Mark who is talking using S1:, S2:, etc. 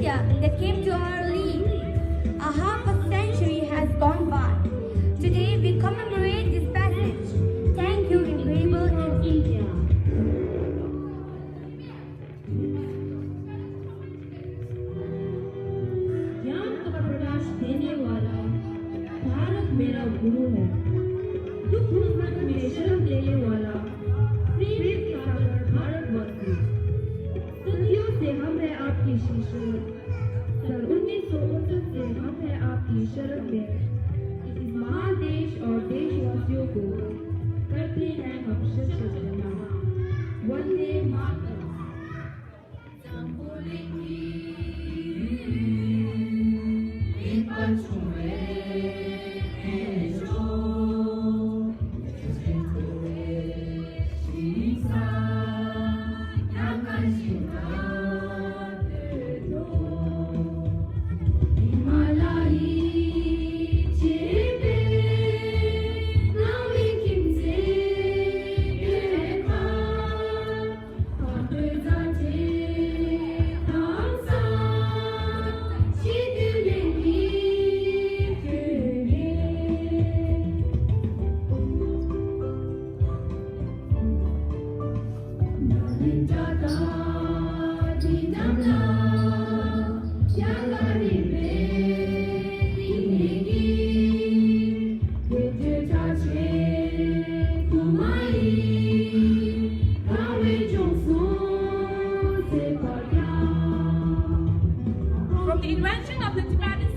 S1: India that came to our relief. A half a century has gone by. Today we commemorate this passage. Thank you, incredible in India.
S2: ज्ञान का प्रकाश देने वाला भारत मेरा गुरु है। दुख दुख में शरण देने वाला प्रेम सागर भारतवासी। सदियों से हम है आपकी शिष्य। सन 1969 से हम है आपकी शरण में। इस महान देश और देशवासियों को करते हैं हम श्रद्धा। Vande Mataram.
S3: From the invention of the Tibetan